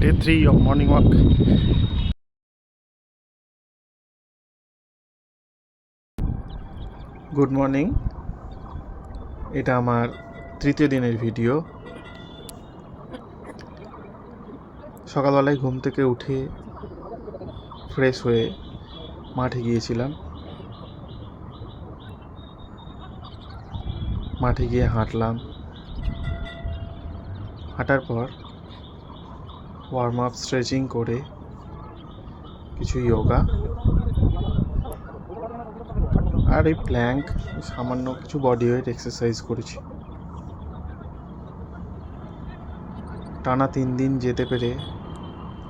Day 3 of morning walk. Good morning. এটা আমার তৃতীয় দিনের ভিডিও। সকালবেলায় ঘুম থেকে উঠে ফ্রেশ হয়ে মাঠে গিয়েছিলাম। মাঠে গিয়ে হাঁটলাম। হাঁটার পর ওয়ার্ম আপ স্ট্রেচিং করে কিছু যোগা আর এই প্ল্যাঙ্ক, সামান্য কিছু বডি ওয়েট এক্সারসাইজ করেছি। টানা 3 দিন যেতে পেরে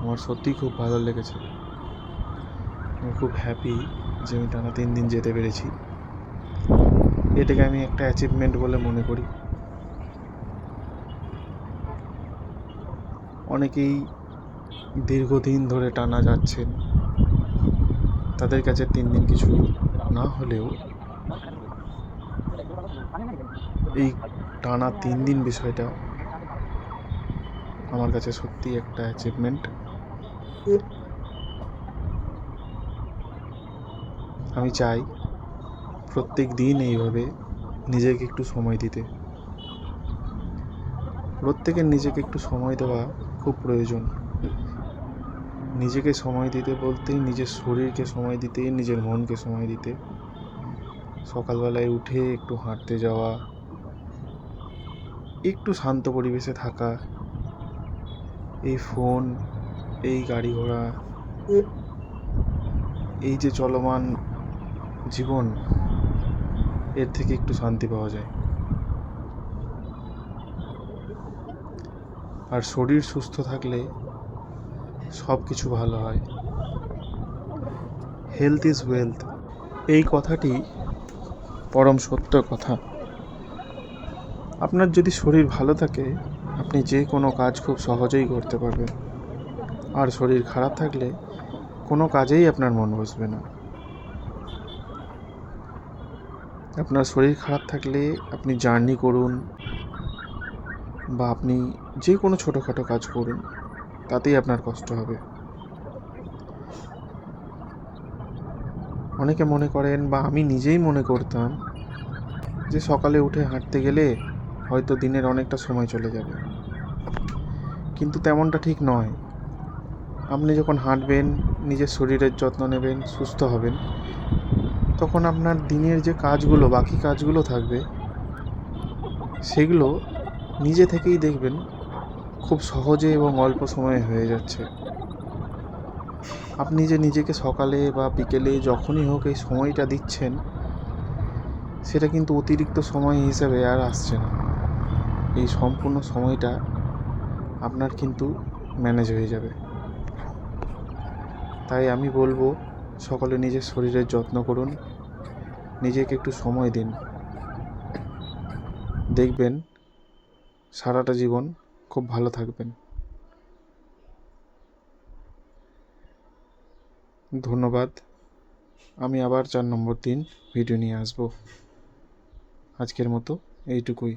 আমার সত্যিই খুব ভালো লেগেছে। আমি খুব হ্যাপি যে আমি টানা 3 দিন যেতে পেরেছি। এটাকে আমি একটা অ্যাচিভমেন্ট বলে মনে করি। অনেকেই দীর্ঘদিন ধরে টানা যাচ্ছেন, তাদের কাছে 3 দিন কিছু না হলেও এই টানা 3 দিন বিষয়টা আমার কাছে সত্যি একটা অ্যাচিভমেন্ট। আমি চাই প্রত্যেক দিন এইভাবে নিজেকে একটু সময় দিতে। প্রত্যেকের নিজেকে একটু সময় দেওয়া খুব প্রয়োজন। নিজেকে সময় দিতে বলতে নিজের শরীরকে সময় দিতে, নিজের মনকে সময় দিতে। সকালবেলায় উঠে একটু হাঁটতে যাওয়া, একটু শান্ত পরিবেশে থাকা। এই ফোন, এই গাড়ি ঘোড়া, এই যে চলমান জীবন, এর থেকে একটু শান্তি পাওয়া যায়। আর শরীর সুস্থ থাকলে সব কিছু ভালো হয়। হেলথ ইজ ওয়েলথ, এই কথাটি পরম সত্য কথা। আপনার যদি শরীর ভালো থাকে, আপনি যে কোনো কাজ খুব সহজেই করতে পারবেন। আর শরীর খারাপ থাকলে কোনো কাজেই আপনার মন বসবে না। আপনার শরীর খারাপ থাকলে আপনি জার্নি করুন বা আপনি যে কোনো ছোটোখাটো কাজ করুন, তাতেই আপনার কষ্ট হবে। অনেকে মনে করেন, বা আমি নিজেই মনে করতাম, যে সকালে উঠে হাঁটতে গেলে হয়তো দিনের অনেকটা সময় চলে যাবে। কিন্তু তেমনটা ঠিক নয়। আপনি যখন হাঁটবেন, নিজের শরীরের যত্ন নেবেন, সুস্থ হবেন, তখন আপনার দিনের যে কাজগুলো, বাকি কাজগুলো থাকবে, সেগুলো নিজে থেকেই দেখবেন খুব সহজে এবং অল্প সময়ে হয়ে যাচ্ছে। আপনি যে নিজেকে সকালে বা বিকেলে যখনই হোক এই সময়টা দিচ্ছেন, সেটা কিন্তু অতিরিক্ত সময় হিসেবে আর আসছে না। এই সম্পূর্ণ সময়টা আপনার কিন্তু ম্যানেজ হয়ে যাবে। তাই আমি বলবো, সকলে নিজের শরীরের যত্ন করুন, নিজেকে একটু সময় দিন। দেখবেন সারাটা জীবন খুব ভালো থাকবেন। ধন্যবাদ। আমি আবার 4 নম্বর দিন ভিডিও নিয়ে আসবো। আজকের মতো এইটুকুই।